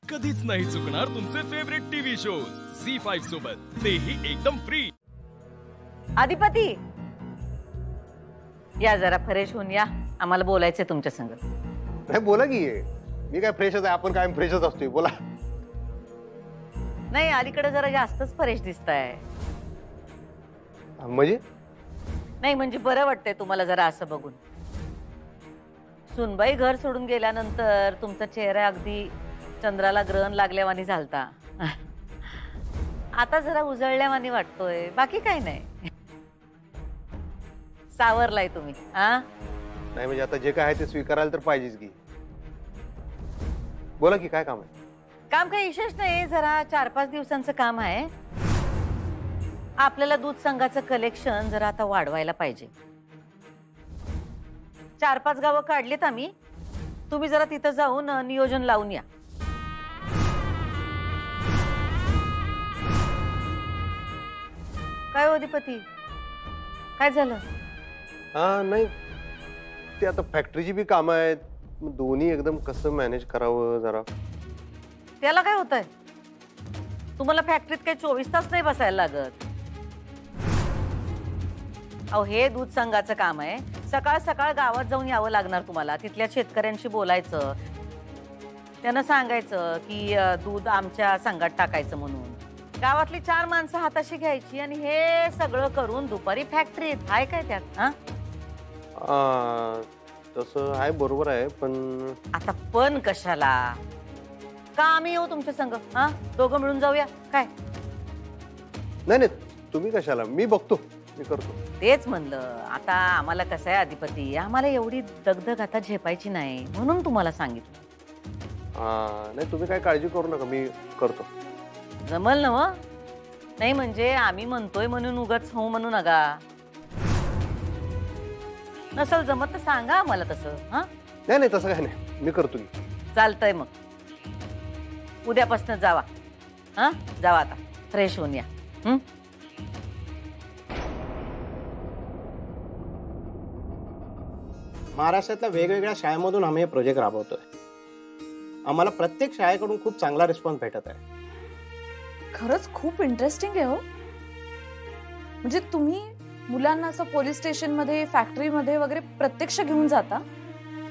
कधीच नाही चुकणार तुमचे फेवरेट टीव्ही शोज झी5 सोबत, तेही एकदम फ्री। अधिपती या जरा फ्रेश होऊन या, आम्हाला बोलायचंय तुमच्या संग। नाही बोला की, मी काय फ्रेशच आहे, आपण काय फ्रेशच असतोय, बोला। नाही अलीकडे जरा जास्तच फ्रेश दिसताय। म्हणजे नाही म्हणजे बरं वाटतंय तुम्हाला जरा असं बघून। सुनबाई घर सोडून गेल्यानंतर तुमचा चेहरा अगदी चंद्राला ग्रहण लागल्यावानी झालता, आता जरा उजळल्यावानी वाटतोय, बाकी काही नाही। सावरलाय तुम्ही हा? नाही म्हणजे आता जे काय आहे ते स्वीकारायला तर पाहिजेच की। बोला की काय काम आहे? काम काही विशेष नाही, जरा 4-5 दिवसांचं काम आहे। आपल्याला दूध संघाचं कलेक्शन जरा आता वाढवायला पाहिजे। 4-5 गावं काढलीत आम्ही, तुम्ही जरा तिथं जाऊन नियोजन लावून या। काय हो अधिपती, काय झालं? हा नाही ते आता फॅक्टरीची बी कामं आहेत, दोन्ही एकदम कसं मॅनेज करावं जरा। त्याला काय होतंय, तुम्हाला फॅक्टरीत काही 24 तास नाही बसायला लागत। अहो हे दूध संघाचं काम आहे, सकाळ सकाळ गावात जाऊन यावं लागणार तुम्हाला, तिथल्या शेतकऱ्यांशी बोलायचं, त्यांना सांगायचं की दूध आमच्या संघात टाकायचं म्हणून। गावातली 4 माणसं हाताशी घ्यायची आणि हे सगळं करून दुपारी फॅक्टरीत, हाय काय त्यात? तसं आहे, बरोबर आहे, पण आता पण कशाला, का आम्ही येऊ तुमच्या संग? हा दोघं मिळून जाऊया काय? नाही नाही तुम्ही कशाला, मी बघतो, मी करतो। तेच म्हणलं, आता आम्हाला कसं आहे अधिपती, आम्हाला एवढी दगदग आता झेपायची नाही, म्हणून तुम्हाला सांगितलं। नाही तुम्ही काय काळजी करू नका, मी करतो। जमल ना व? नाही म्हणजे आम्ही म्हणतोय म्हणून उगाच हो म्हणू नका। नसल जमत तर सांगा आम्हाला तसं। हा नाही नाही तसं काय नाही, मी करतो की। चालतंय मग, उद्यापासून जावा। हा जावा आता, फ्रेश होऊन या। महाराष्ट्रातल्या वेगवेगळ्या शाळेमधून आम्ही हे प्रोजेक्ट राबवतोय। आम्हाला प्रत्येक शाळेकडून खूप चांगला रिस्पॉन्स भेटत आहे। खरंच खूप इंटरेस्टिंग आहे हो। म्हणजे तुम्ही मुलांना असं पोलीस स्टेशन मध्ये, फॅक्टरी मध्ये वगैरे प्रत्यक्ष घेऊन जाता?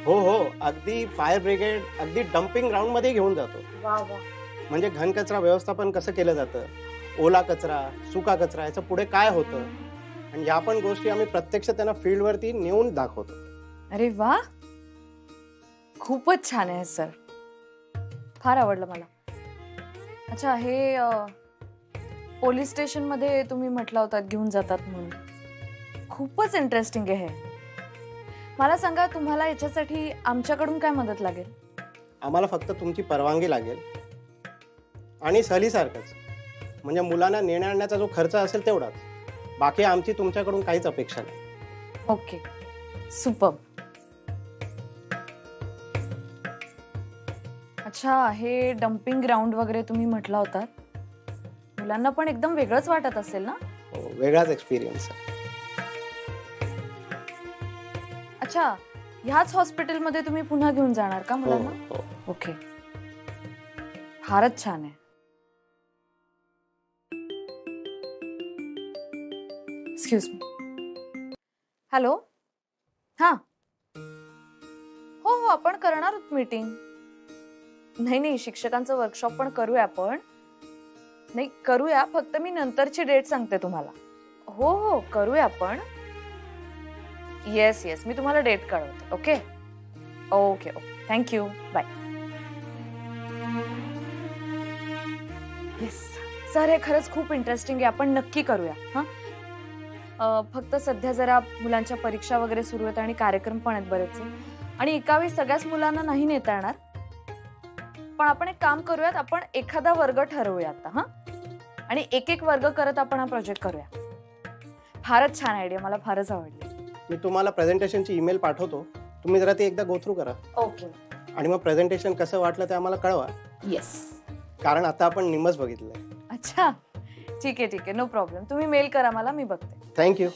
हो हो, अगदी फायर ब्रिगेड, अगदी डम्पिंग ग्राउंड मध्ये घेऊन जातो। वा वा। म्हणजे घनकचरा व्यवस्थापन कसं केलं जातं, ओला कचरा, सुका कचरा, याचं पुढे काय होतं, आणि या पण गोष्टी आम्ही प्रत्यक्ष त्यांना फील्ड वरती नेऊन दाखवतो। अरे वा, खूपच छान आहे सर, फार आवडलं मला। अच्छा, हे पोलीस स्टेशन मध्ये तुम्ही म्हटलं होतं घेऊन जातात म्हणून, खूपच इंटरेस्टिंग आहे हे। मला सांगा, तुम्हाला याच्यासाठी आमच्याकडून काय मदत लागेल? आम्हाला फक्त तुमची परवानगी लागेल आणि सहलीसारखंच, म्हणजे मुलांना नेण्या आणण्याचा जो खर्च असेल तेवढाच, बाकी आमची तुमच्याकडून काहीच अपेक्षा नाही। Okay, superb. अच्छा, हे डम्पिंग ग्राउंड वगैरे तुम्ही म्हटला होता, मुलांना पण एकदम वेगळंच वाटत असेल ना? हो, वेगळाच एक्सपिरियन्स आहे। अच्छा, ह्याच हॉस्पिटलमध्ये तुम्ही पुन्हा घेऊन जाणार का मुलांना? हो, हो। ओके, फारच छान आहे। एक्सक्यूज मी, हॅलो, हां हो हो, आपण करणार आहोत मीटिंग। नाही नाही, शिक्षकांचं वर्कशॉप पण करूया आपण, नाही करूया, फक्त मी नंतरची डेट सांगते तुम्हाला। हो हो करूया आपण, येस येस, मी तुम्हाला डेट कळवते। Okay okay okay, thank you, bye. Yes sir, हे खरंच खूप इंटरेस्टिंग आहे, आपण नक्की करूया। हां, फक्त सध्या जरा मुलांच्या परीक्षा वगैरे सुरू आहेत आणि कार्यक्रम पण आहेत बरेचसे, आणि एकावेळी सगळ्याच मुलांना नाही नेता येणार, पण आपण एक काम करूयात, आपण एखादा वर्ग ठरवूया आता। हां, आणि एक एक वर्ग करत आपण हा प्रोजेक्ट करूया। फारच छान आयडिया, मला फारच आवडली। मी तुम्हाला प्रेझेंटेशनची ईमेल पाठवतो, तुम्ही जरा ती एकदा गो थ्रू करा। ओके, आणि मग प्रेझेंटेशन कसं वाटलं ते आम्हाला कळवा। येस, कारण आता आपण निम्मच बघितलंय। अच्छा ठीक आहे, नो प्रॉब्लेम, तुम्ही मेल करा मला, मी बघते। थँक्यू।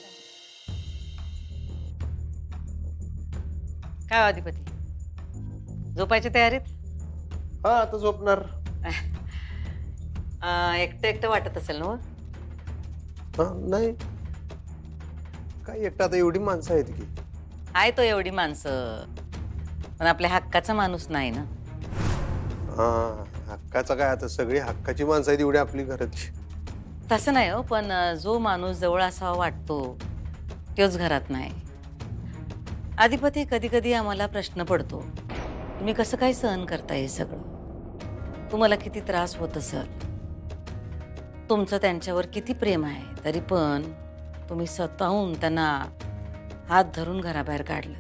काय अधिपती, झोपायची तयारीत? हा आता झोपणार। एकटं एकटं वाटत असेल ना हो? हा नाही काय एकटा आता एवढी माणसं आहेत की. आहे तो एवढी माणसं, पण आपल्या हक्काचा माणूस नाही ना. हा हक्काचा काय आता सगळी हक्काची माणसं आहेत एवढी आपली घरातली. तसं नाही हो, पण जो माणूस जवळ असावा वाटतो तोच घरात नाही. अधिपती कधी कधी आम्हाला प्रश्न पडतो, तुम्ही कसं काय सहन करता हे सगळं? तुम्हाला किती त्रास होत असेल, तुमचं त्यांच्यावर किती प्रेम आहे, तरी पण तुम्ही स्वतःहून त्यांना हात धरून घराबाहेर काढलं.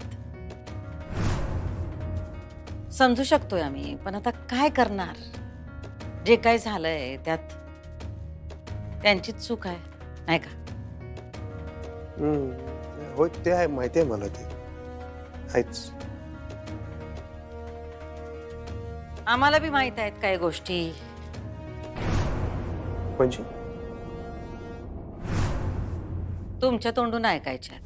समजू शकतोय आम्ही, पण आता काय करणार? जे काय झालंय त्यात त्यांचीच चूक आहे, नाही का? होय ते आहे, माहिती आहे मला, ते आहेच. आम्हाला बी माहित आहेत काही गोष्टी, म्हणजे तुमच्या तोंडून ऐकायच्यात.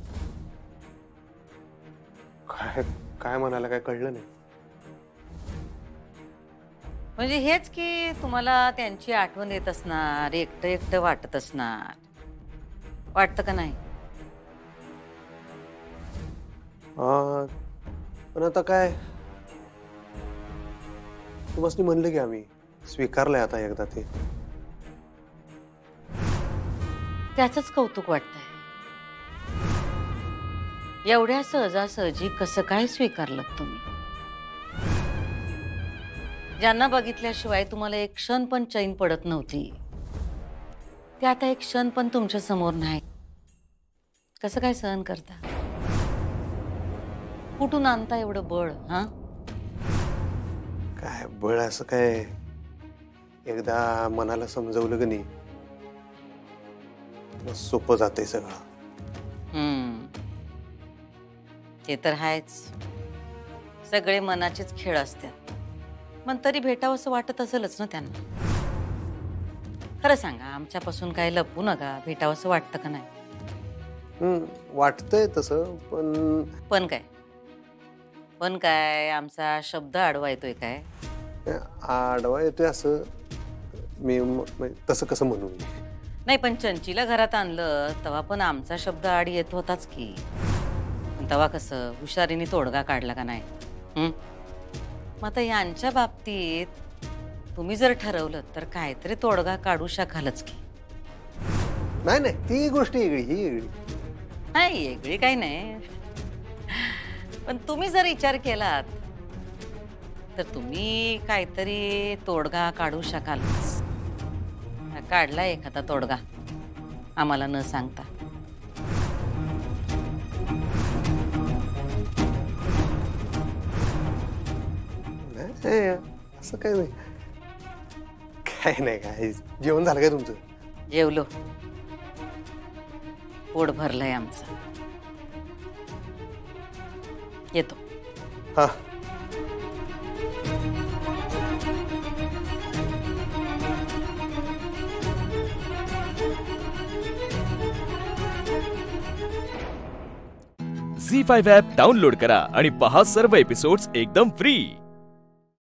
काय काय म्हणाला काय कळलं नाही. म्हणजे हेच की तुम्हाला त्यांची आठवण येत असणार, एकटं एकटं वाटत असणार, वाटतं का नाही? पण आता काय तुम्हाला म्हणलं की आम्ही स्वीकारलंय आता एकदा ते. त्याचंच कौतुक वाटतंय. एवढ्या सहजासहजी कसं काय स्वीकारलं तुम्ही? ज्यांना बघितल्याशिवाय तुम्हाला एक क्षण पण चैन पडत नव्हती, ते आता एक क्षण पण तुमच्या समोर नाही. कसं काय सहन करता? कुठून आणता एवढं बळ? हा काय बळ असं काय, एकदा मनाला समजवलं की नाही मग सोपं जाते सगळं. ते तर आहेच, सगळे मनाचेच खेळ असतात. पण तरी भेटावं असं वाटत असेलच ना त्यांना. खरं सांगा, आमच्यापासून काय लपवू नका, भेटावं असं वाटतं का नाही? वाटतंय तसं, पण काय पण काय आमचा शब्द आडवा येतोय काय? आडवा येतोय असं मी तसं कसं म्हणू? नाही, पण चंचीला घरात आणलं तेव्हा पण आमचा शब्द आड येत होताच की. तेव्हा कसं हुशारीने तोडगा काढला का नाही? मग आता यांच्या बाबतीत तुम्ही जर ठरवलं तर काहीतरी तोडगा काढू शकालच की. नाही नाही, ती गोष्ट वेगळी, ही वेगळी नाही. वेगळी काही नाही, पण तुम्ही जर विचार केलात तर तुम्ही काहीतरी तोडगा काढू शकाल. काढला एखादा तोडगा आम्हाला न सांगता? असं काय नाही. काय नाही, काय जेवण झालं काय तुमचं? जेवलो, पोट भरलंय आमचं. येतो. हा झी5 ॲप डाउनलोड करा आणि पहा सर्व एपिसोड्स एकदम फ्री.